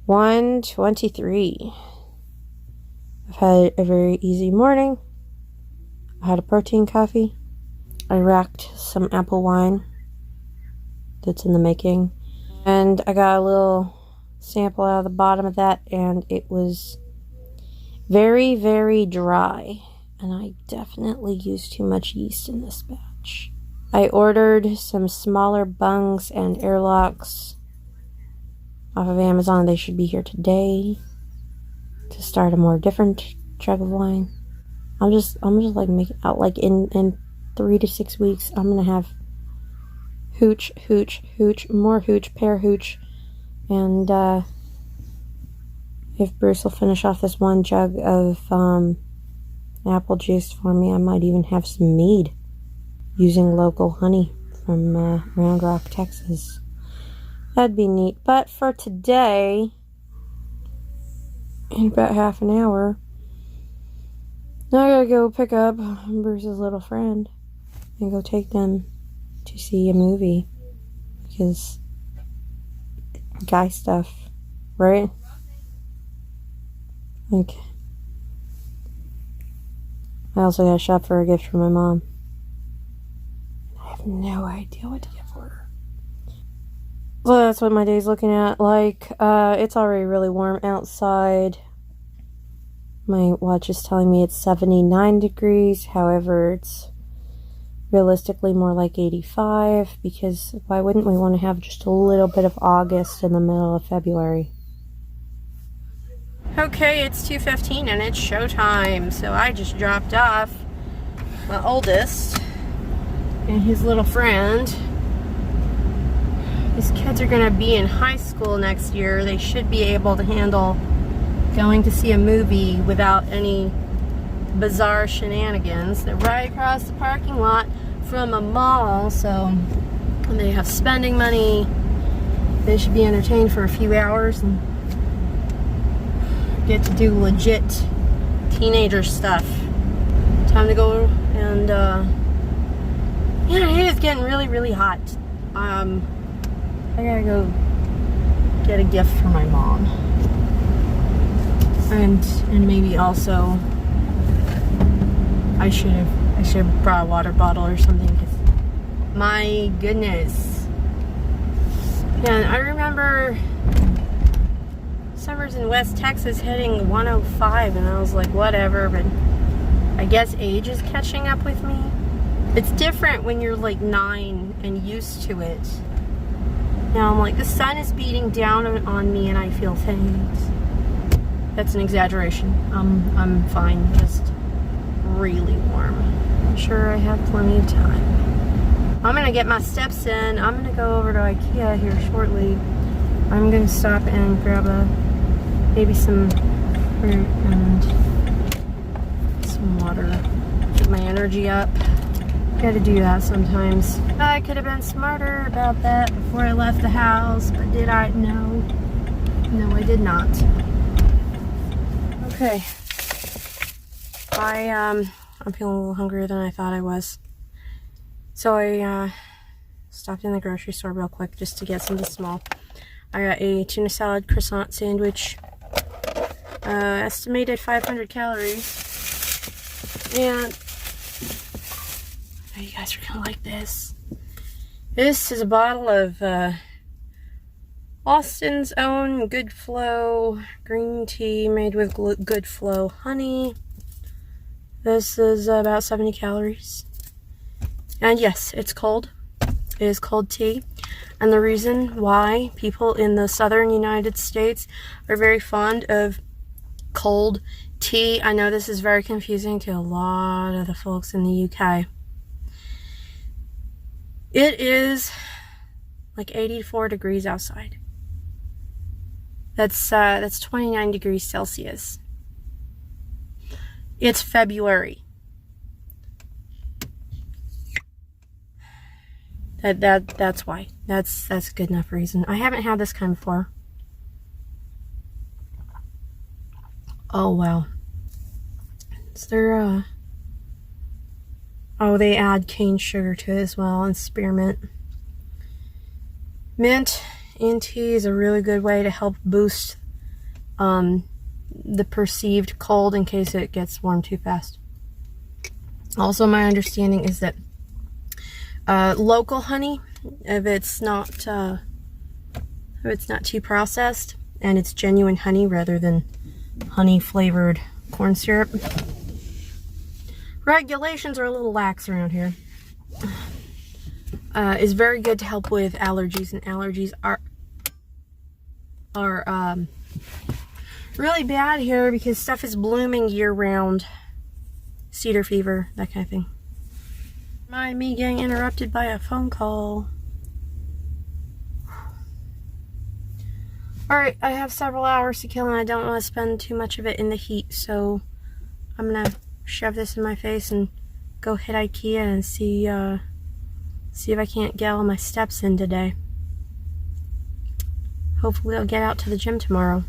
1:23. I've had a very easy morning. I had a protein coffee. I racked some apple wine that's in the making. And I got a little sample out of the bottom of that, and it was very, very dry. And I definitely used too much yeast in this batch. I ordered some smaller bungs and airlocks off of Amazon. They should be here today to start a more different jug of wine. I'm just like make it out like in 3 to 6 weeks. I'm gonna have hooch, more hooch, pear hooch, and if Bruce will finish off this one jug of apple juice for me, I might even have some mead using local honey from Round Rock, Texas. That'd be neat. But for today, in about half an hour, now I gotta go pick up Bruce's little friend and go take them to see a movie, because guy stuff, right? Okay. I also gotta shop for a gift for my mom. I have no idea what to get for her. So that's what my day's looking at like. It's already really warm outside. My watch is telling me it's 79 degrees. However, it's realistically more like 85, because why wouldn't we want to have just a little bit of August in the middle of February? Okay, it's 2:15 and it's showtime. So I just dropped off my oldest and his little friend. These kids are gonna be in high school next year. They should be able to handle going to see a movie without any bizarre shenanigans. They're right across the parking lot from a mall, so they have spending money. They should be entertained for a few hours and get to do legit teenager stuff. Time to go and yeah, it is getting really, really hot. I gotta go get a gift for my mom. And maybe also I should have brought a water bottle or something, because my goodness. And I remember summers in West Texas hitting 105, and I was like, whatever, but I guess age is catching up with me. It's different when you're like 9 and used to it. Now I'm like, the sun is beating down on me and I feel things. That's an exaggeration. I'm fine, just really warm. I'm sure I have plenty of time. I'm gonna get my steps in. I'm gonna go over to IKEA here shortly. I'm gonna stop and grab maybe some fruit and some water. Get my energy up. Gotta do that sometimes. I could have been smarter about that before I left the house, but did I? No. No, I did not. Okay. I'm feeling a little hungrier than I thought I was. So I stopped in the grocery store real quick just to get something small. I got a tuna salad croissant sandwich. Estimated 500 calories. And you guys are gonna like this. This is a bottle of Austin's own Good Flow green tea made with Good Flow honey. This is about 70 calories. And yes, it's cold. It is cold tea. And the reason why people in the southern United States are very fond of cold tea, I know this is very confusing to a lot of the folks in the UK. It is like 84 degrees outside. That's 29 degrees Celsius. It's February. That's why. That's a good enough reason. I haven't had this kind before. Oh wow. Is there oh, they add cane sugar to it as well, and spearmint. Mint in tea is a really good way to help boost the perceived cold in case it gets warm too fast. Also, my understanding is that local honey, if it's not too processed and it's genuine honey rather than honey flavored corn syrup. Regulations are a little lax around here. Is very good to help with allergies, and allergies are really bad here because stuff is blooming year round. Cedar fever, that kind of thing. Mind me getting interrupted by a phone call. Alright, I have several hours to kill and I don't want to spend too much of it in the heat, so I'm gonna shove this in my face and go hit IKEA and see if I can't get all my steps in today. Hopefully I'll get out to the gym tomorrow.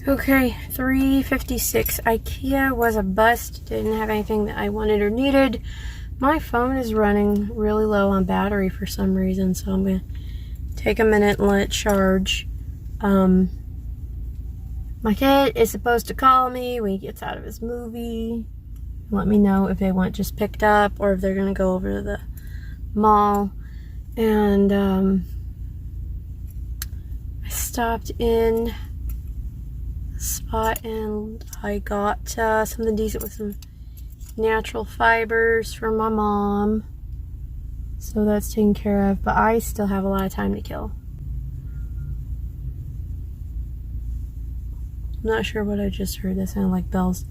Okay, 3:56. IKEA was a bust. Didn't have anything that I wanted or needed. My phone is running really low on battery for some reason, so I'm gonna take a minute and let it charge. My kid is supposed to call me when he gets out of his movie. Let me know if they want just picked up or if they're gonna go over to the mall. And I stopped in a spot and I got something decent with some natural fibers for my mom. So that's taken care of, but I still have a lot of time to kill. I'm not sure what I just heard. That sounded like bells.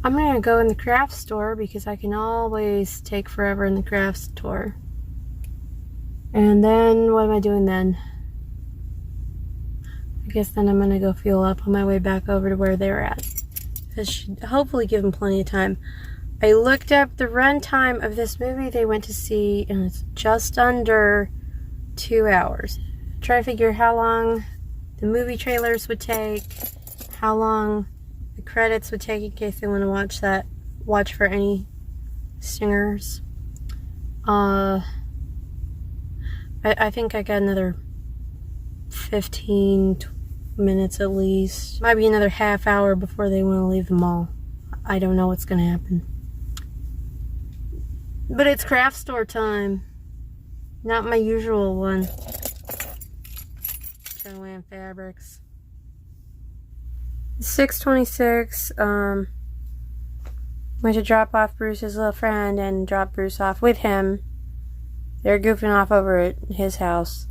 I'm gonna go in the craft store because I can always take forever in the craft store. And then, what am I doing then? I guess then I'm gonna go fuel up on my way back over to where they're at. This should hopefully give them plenty of time. I looked up the runtime of this movie they went to see, and it's just under 2 hours. Try to figure how long the movie trailers would take, how long the credits would take in case they want to watch for any singers. I think I got another 15 minutes at least. Might be another half hour before they want to leave the mall. I don't know what's going to happen. But it's craft store time. Not my usual one. Joanne Fabrics. 6:26. Went to drop off Bruce's little friend and drop Bruce off with him. They're goofing off over at his house.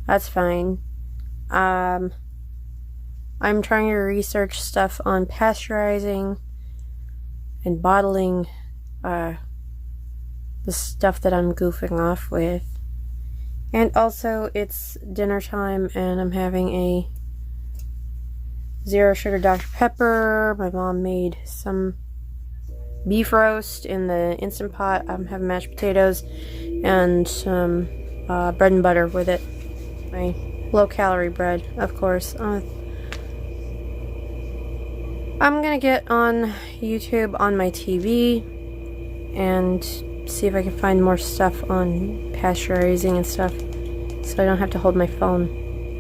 That's fine. I'm trying to research stuff on pasteurizing and bottling the stuff that I'm goofing off with. And also, it's dinner time and I'm having a 0 sugar Dr. Pepper. My mom made some beef roast in the Instant Pot. I'm having mashed potatoes and some bread and butter with it. My low-calorie bread, of course. I'm gonna get on YouTube on my TV and see if I can find more stuff on pasteurizing and stuff, so I don't have to hold my phone.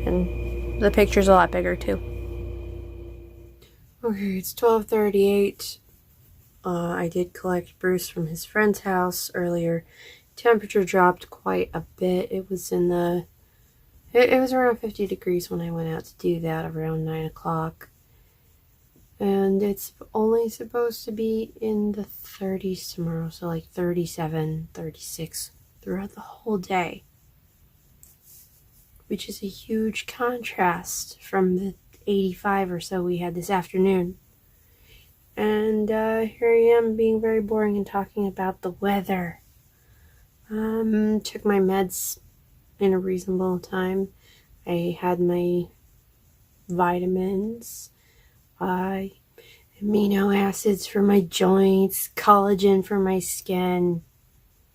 And the picture's a lot bigger too. Okay, it's 12:38. I did collect Bruce from his friend's house earlier. Temperature dropped quite a bit. It was in the... It was around 50 degrees when I went out to do that, around 9 o'clock. And it's only supposed to be in the 30s tomorrow, so like 37, 36 throughout the whole day. Which is a huge contrast from the 85 or so we had this afternoon. And here I am being very boring and talking about the weather. Took my meds in a reasonable time. I had my vitamins, amino acids for my joints, collagen for my skin,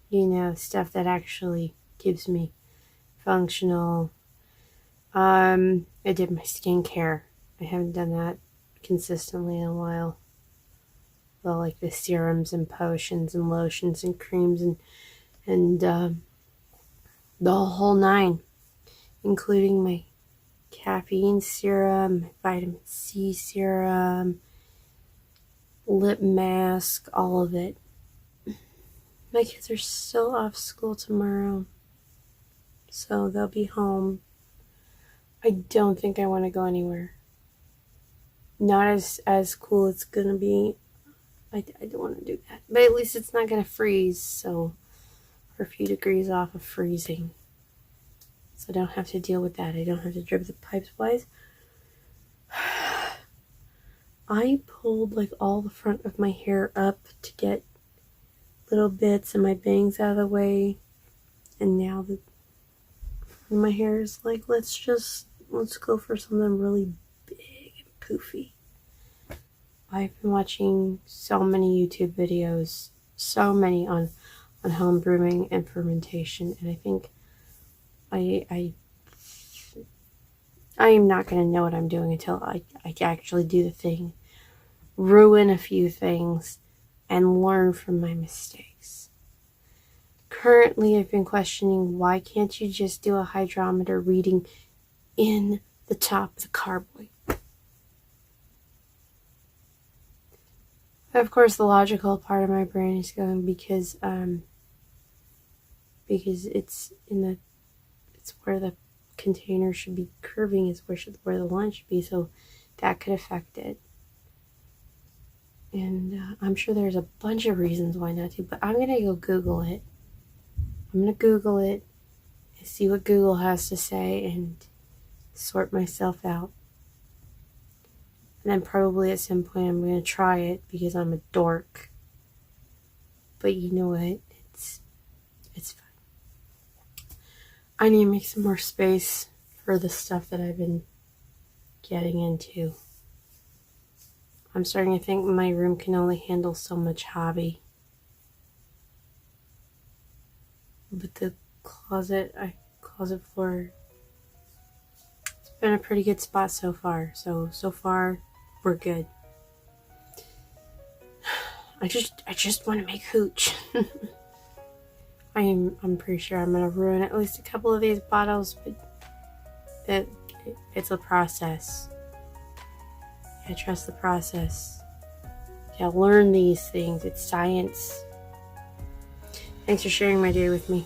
you know, stuff that actually keeps me functional. I did my skincare. I haven't done that consistently in a while. Well, like the serums and potions and lotions and creams and the whole nine, including my caffeine serum, vitamin C serum, lip mask, all of it. My kids are still off school tomorrow, so they'll be home. I don't think I want to go anywhere. Not as cool it's gonna be. I don't want to do that. But at least it's not gonna freeze, so we're a few degrees off of freezing. So I don't have to deal with that. I don't have to drip the pipes twice. I pulled like all the front of my hair up to get little bits and my bangs out of the way. And now that my hair is like, let's go for something really big and poofy. I've been watching so many YouTube videos, so many on home brewing and fermentation, and I think I am not going to know what I'm doing until I actually do the thing, ruin a few things, and learn from my mistakes. Currently, I've been questioning, why can't you just do a hydrometer reading in the top of the carboy? Of course, the logical part of my brain is going because it's where the container should be curving, is where the line should be, so that could affect it. And I'm sure there's a bunch of reasons why not to, but I'm gonna go Google it. I'm gonna Google it and see what Google has to say and sort myself out. And then probably at some point I'm gonna try it because I'm a dork. But you know what? It's fine. I need to make some more space for the stuff that I've been getting into. I'm starting to think my room can only handle so much hobby. But the closet floor, it's been a pretty good spot so far. So far, we're good. I just want to make hooch. I'm pretty sure I'm gonna ruin at least a couple of these bottles, but it's a process. I trust the process. Yeah, learn these things. It's science. Thanks for sharing my day with me.